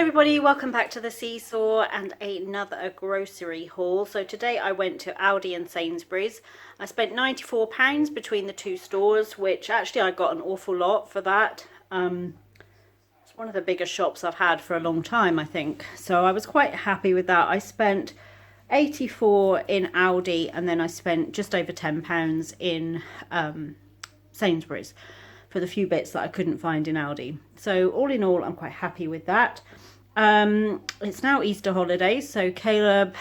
everybody, welcome back to the Seesaw and another grocery haul. So today I went to Aldi and Sainsbury's. I spent £94 between the two stores, which actually I got an awful lot for that. It's one of the biggest shops I've had for a long time, I think. So I was quite happy with that. I spent 84 in Aldi and then I spent just over £10 in Sainsbury's for the few bits that I couldn't find in Aldi. So all in all, I'm quite happy with that. It's now Easter holidays, so Caleb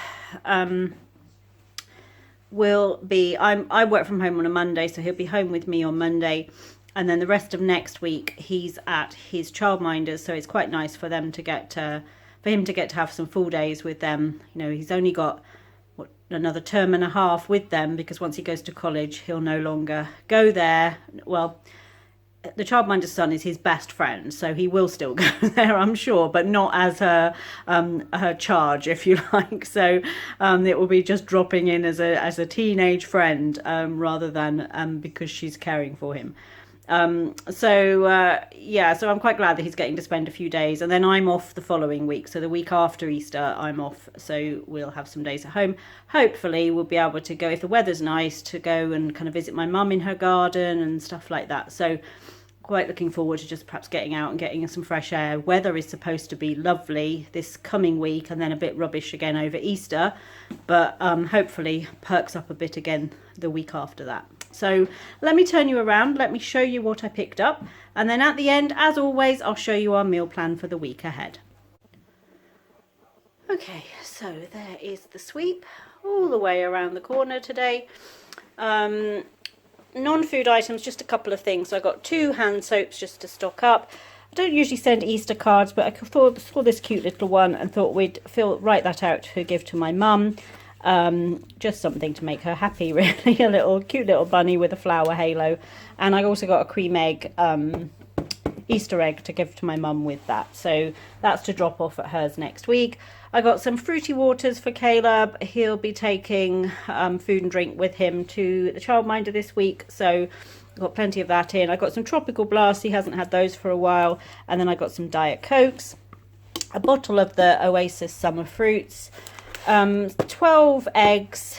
will be, I work from home on a Monday, so he'll be home with me on Monday, and then the rest of next week he's at his childminders, so it's quite nice for them to get to, for him to get to have some full days with them. You know, he's only got another term and a half with them, because once he goes to college he'll no longer go there. Well, the childminder's son is his best friend, so he will still go there, I'm sure, but not as her charge, if you like. So it will be just dropping in as a teenage friend, rather than because she's caring for him. Yeah, so I'm quite glad that he's getting to spend a few days, and then I'm off the following week. So the week after Easter I'm off, so we'll have some days at home. Hopefully we'll be able to go, if the weather's nice, to go and kind of visit my mum in her garden and stuff like that. So quite looking forward to just perhaps getting out and getting some fresh air. Weather is supposed to be lovely this coming week, and then a bit rubbish again over Easter, but hopefully perks up a bit again the week after that. So let me turn you around, let me show you what I picked up, and then at the end, as always, I'll show you our meal plan for the week ahead. Okay, so there is the sweep all the way around the corner today. Non-food items, just a couple of things. So I got 2 hand soaps just to stock up. I don't usually send Easter cards, but I saw this cute little one and thought we'd write that out to give to my mum. Just something to make her happy, really. A little cute little bunny with a flower halo. And I also got a cream egg Easter egg to give to my mum with that. So that's to drop off at hers next week. I got some fruity waters for Caleb. He'll be taking food and drink with him to the childminder this week, so got plenty of that in. I got some tropical blasts, he hasn't had those for a while, and then I got some Diet Cokes, a bottle of the Oasis summer fruits, 12 eggs,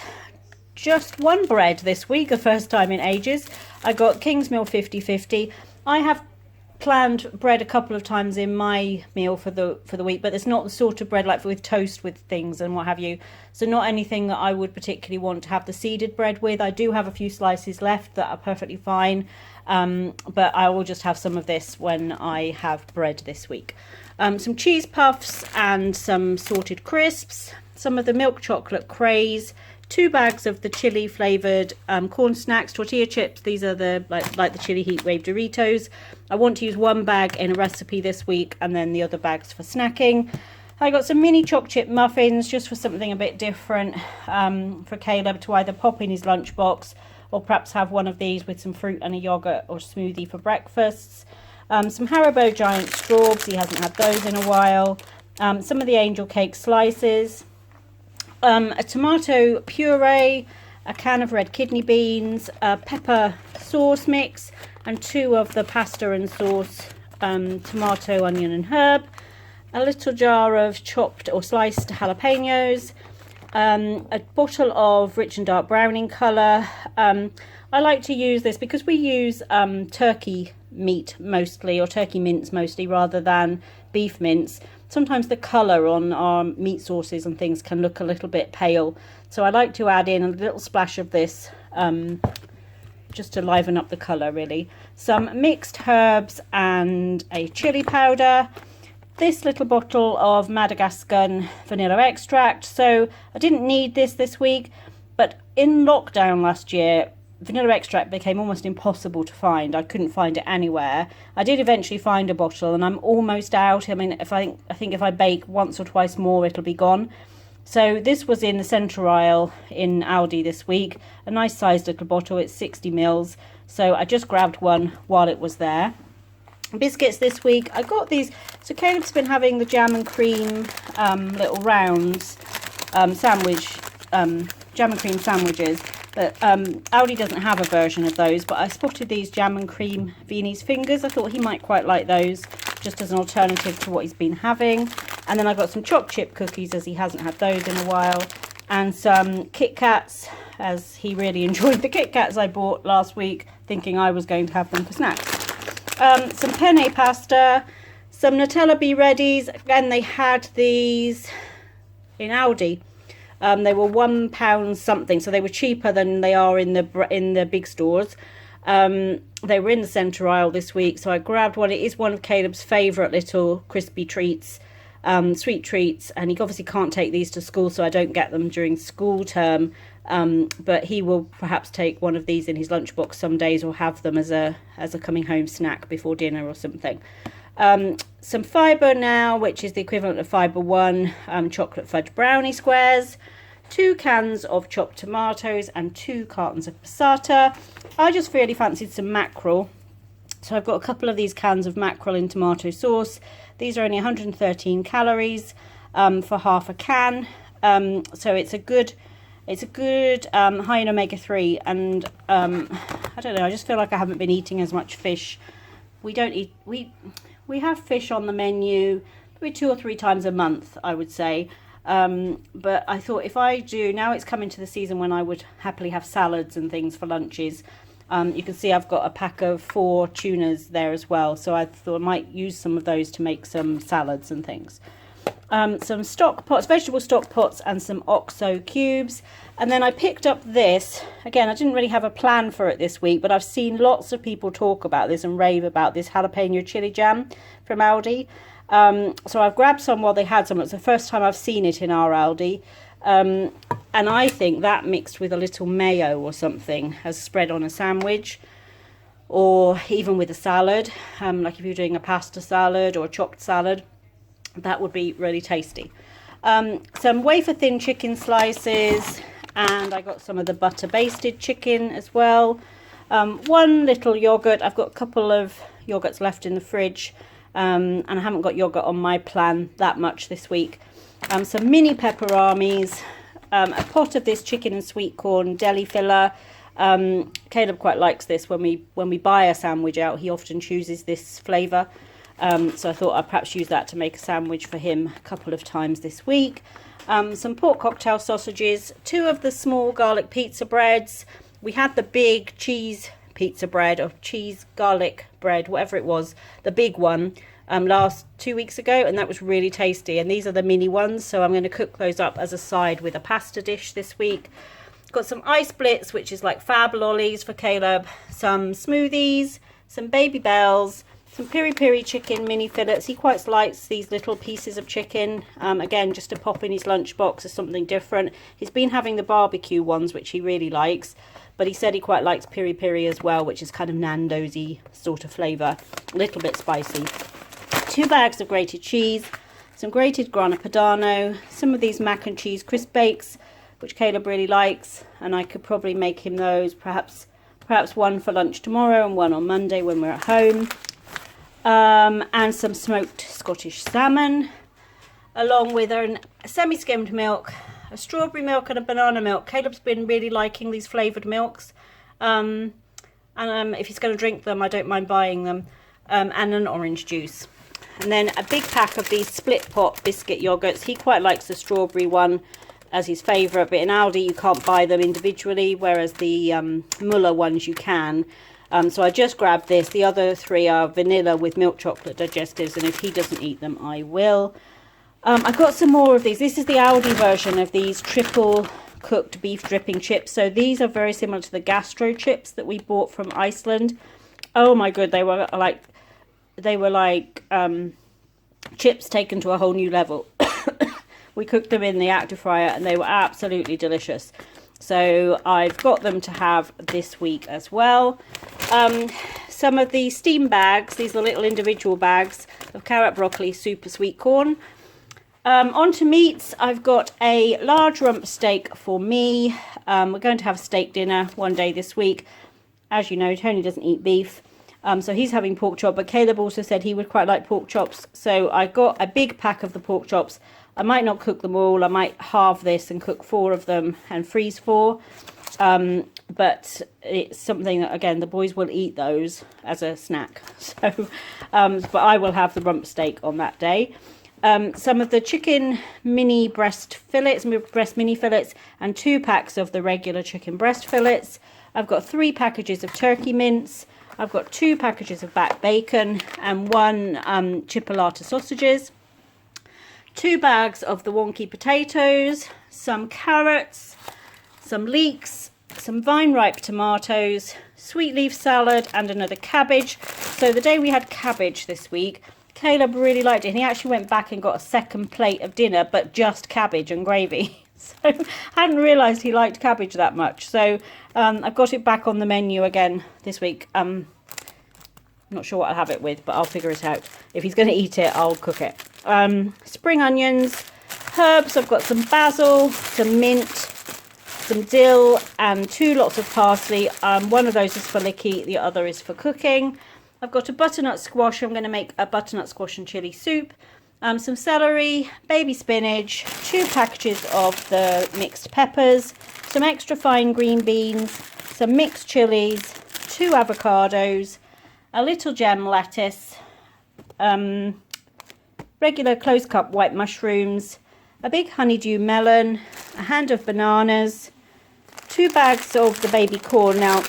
just 1 bread this week, the first time in ages. I got Kingsmill 50/50. I have planned bread a couple of times in my meal for the week, but it's not the sort of bread like with toast with things and what have you, so not anything that I would particularly want to have the seeded bread with. I do have a few slices left that are perfectly fine, but I will just have some of this when I have bread this week. Some cheese puffs and some sorted crisps, some of the milk chocolate craze, 2 bags of the chili flavoured corn snacks, tortilla chips. These are the like the chili heat wave Doritos. I want to use 1 bag in a recipe this week, and then the other bags for snacking. I got some mini choc chip muffins just for something a bit different, for Caleb to either pop in his lunchbox or perhaps have one of these with some fruit and a yogurt or smoothie for breakfasts. Some Haribo giant straws, he hasn't had those in a while. Some of the angel cake slices. A tomato puree, a can of red kidney beans, a pepper sauce mix, and 2 of the pasta and sauce, tomato, onion and herb, a little jar of chopped or sliced jalapenos, a bottle of rich and dark browning colour. I like to use this because we use turkey meat mostly, or turkey mince mostly, rather than beef mince. Sometimes the colour on our meat sauces and things can look a little bit pale, so I like to add in a little splash of this just to liven up the colour, really. Some mixed herbs and a chili powder. This little bottle of Madagascar vanilla extract. So I didn't need this week, but in lockdown last year, vanilla extract became almost impossible to find. I couldn't find it anywhere. I did eventually find a bottle, and I'm almost out. I mean, I think if I bake once or twice more, it'll be gone. So this was in the centre aisle in Aldi this week. A nice sized little bottle. It's 60 mils. So I just grabbed one while it was there. Biscuits this week. I got these. So Caleb's been having the jam and cream little rounds sandwich, jam and cream sandwiches. But Aldi doesn't have a version of those, but I spotted these jam and cream Viennese fingers. I thought he might quite like those, just as an alternative to what he's been having. And then I got some choc chip cookies, as he hasn't had those in a while, and some Kit Kats, as he really enjoyed the Kit Kats I bought last week, thinking I was going to have them for snacks. Some penne pasta, some Nutella Be Readies. Again, they had these in Aldi. They were £1 something, so they were cheaper than they are in the big stores. They were in the centre aisle this week, so I grabbed one. It is one of Caleb's favourite little crispy treats, sweet treats, and he obviously can't take these to school, so I don't get them during school term. But he will perhaps take one of these in his lunchbox some days, or have them as a coming home snack before dinner or something. Some Fibre Now, which is the equivalent of Fibre One, chocolate fudge brownie squares, 2 cans of chopped tomatoes, and 2 cartons of passata. I just really fancied some mackerel, so I've got a couple of these cans of mackerel in tomato sauce. These are only 113 calories for half a can, so it's a good high in omega-3, and I don't know, I just feel like I haven't been eating as much fish. We have fish on the menu maybe 2 or 3 times a month, I would say. But I thought, if I do, now it's coming to the season when I would happily have salads and things for lunches. You can see I've got a pack of 4 tunas there as well, so I thought I might use some of those to make some salads and things. Some stock pots, vegetable stock pots, and some OXO cubes. And then I picked up this. Again, I didn't really have a plan for it this week, but I've seen lots of people talk about this and rave about this Jalapeno Chili Jam from Aldi. So I've grabbed some while they had some. It's the first time I've seen it in our Aldi. And I think that mixed with a little mayo or something as spread on a sandwich, or even with a salad, like if you're doing a pasta salad or a chopped salad, that would be really tasty. Some wafer thin chicken slices, and I got some of the butter basted chicken as well. 1 little yogurt. I've got a couple of yogurts left in the fridge, and I haven't got yogurt on my plan that much this week. Some mini pepperamis, a pot of this chicken and sweet corn deli filler. Caleb quite likes this. When we buy a sandwich out, he often chooses this flavour. So I thought I'd perhaps use that to make a sandwich for him a couple of times this week. Some pork cocktail sausages, 2 of the small garlic pizza breads. We had the big cheese pizza bread, or cheese garlic bread, whatever it was, the big one, last 2 weeks ago, and that was really tasty. And these are the mini ones, so I'm going to cook those up as a side with a pasta dish this week. Got some ice blitz, which is like fab lollies for Caleb, some smoothies, some Baby Bells, some piri-piri chicken mini fillets. He quite likes these little pieces of chicken, again, just to pop in his lunchbox as something different. He's been having the barbecue ones, which he really likes, but he said he quite likes piri-piri as well, which is kind of Nando's-y sort of flavour, a little bit spicy. 2 bags of grated cheese, some grated grana padano, some of these mac and cheese crisp bakes, which Caleb really likes, and I could probably make him those, perhaps 1 for lunch tomorrow and 1 on Monday when we're at home. And some smoked Scottish salmon, along with a semi-skimmed milk, a strawberry milk, and a banana milk. Caleb's been really liking these flavoured milks, and if he's going to drink them, I don't mind buying them, and an orange juice. And then a big pack of these split pot biscuit yogurts. He quite likes the strawberry one as his favourite, but in Aldi you can't buy them individually, whereas the Muller ones you can. So I just grabbed this. The other 3 are vanilla with milk chocolate digestives, and if he doesn't eat them, I will. I've got some more of these. This is the Aldi version of these triple cooked beef dripping chips. So these are very similar to the gastro chips that we bought from Iceland. Oh my god, they were like chips taken to a whole new level. We cooked them in the active fryer and they were absolutely delicious. So I've got them to have this week as well. Some of the steam bags, these are little individual bags of carrot, broccoli, super sweet corn. Onto meats, I've got a large rump steak for me. We're going to have a steak dinner one day this week. As you know, Tony doesn't eat beef, so he's having pork chop, but Caleb also said he would quite like pork chops. So I got a big pack of the pork chops. I might not cook them all. I might halve this and cook 4 of them and freeze 4. But it's something that, again, the boys will eat those as a snack. So, but I will have the rump steak on that day. some of the chicken mini breast fillets, breast mini fillets, and 2 packs of the regular chicken breast fillets. I've got 3 packages of turkey mince. I've got 2 packages of back bacon and 1 chipolata sausages. 2 bags of the wonky potatoes, some carrots, some leeks, some vine ripe tomatoes, sweet leaf salad, and another cabbage. So the day we had cabbage this week, Caleb really liked it, and he actually went back and got a second plate of dinner, but just cabbage and gravy. So I hadn't realised he liked cabbage that much. So I've got it back on the menu again this week. I'm not sure what I'll have it with, but I'll figure it out. If he's going to eat it, I'll cook it. Spring onions, herbs. I've got some basil, some mint, some dill, and 2 lots of parsley. One of those is for licky, the other is for cooking. I've got a butternut squash. I'm going to make a butternut squash and chilli soup. Some celery, baby spinach, 2 packages of the mixed peppers, some extra fine green beans, some mixed chilies, 2 avocados, a little gem lettuce, regular close cup white mushrooms, a big honeydew melon, a hand of bananas, 2 bags of the baby corn. Now,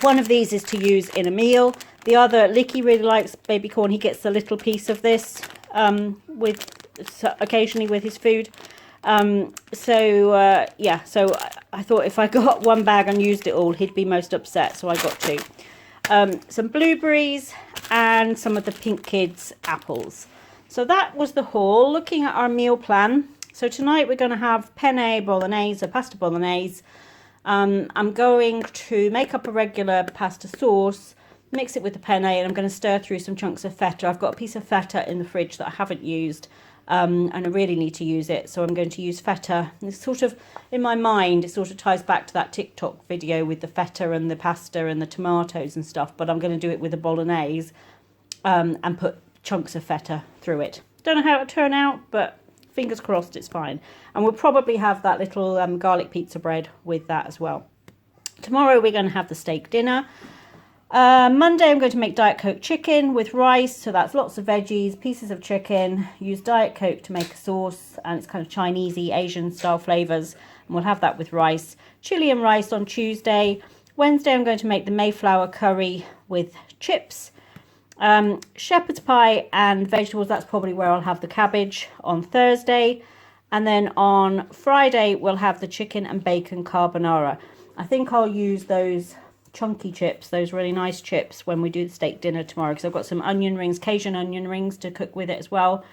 one of these is to use in a meal. The other, Licky really likes baby corn. He gets a little piece of this occasionally with his food. Yeah, so I thought if I got 1 bag and used it all, he'd be most upset. So I got 2. Some blueberries and some of the Pink Kids apples. So that was the haul. Looking at our meal plan. So tonight we're going to have penne bolognese, or pasta bolognese. I'm going to make up a regular pasta sauce, mix it with the penne, and I'm going to stir through some chunks of feta. I've got a piece of feta in the fridge that I haven't used, and I really need to use it. So I'm going to use feta. And it's sort of, in my mind, it sort of ties back to that TikTok video with the feta and the pasta and the tomatoes and stuff, but I'm going to do it with the bolognese and put chunks of feta through it. Don't know how it'll turn out, but fingers crossed it's fine. And we'll probably have that little garlic pizza bread with that as well. Tomorrow we're going to have the steak dinner. Monday I'm going to make Diet Coke chicken with rice, so that's lots of veggies, pieces of chicken, use Diet Coke to make a sauce, and it's kind of Chinesey, Asian style flavours, and we'll have that with rice. Chili and rice on Tuesday. Wednesday I'm going to make the Mayflower curry with chips. Shepherd's pie and vegetables, that's probably where I'll have the cabbage on Thursday. And then on Friday we'll have the chicken and bacon carbonara. I think I'll use those chunky chips, those really nice chips, when we do the steak dinner tomorrow, because I've got some onion rings, Cajun onion rings to cook with it as well.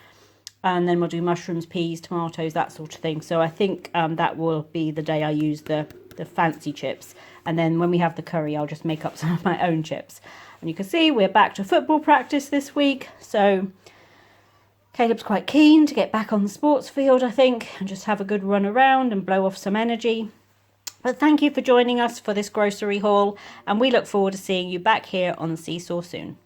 And then we'll do mushrooms, peas, tomatoes, that sort of thing. So I think that will be the day I use the fancy chips. And then when we have the curry, I'll just make up some of my own chips. And you can see we're back to football practice this week. So Caleb's quite keen to get back on the sports field, I think, and just have a good run around and blow off some energy. But thank you for joining us for this grocery haul, and we look forward to seeing you back here on the Seesaw soon.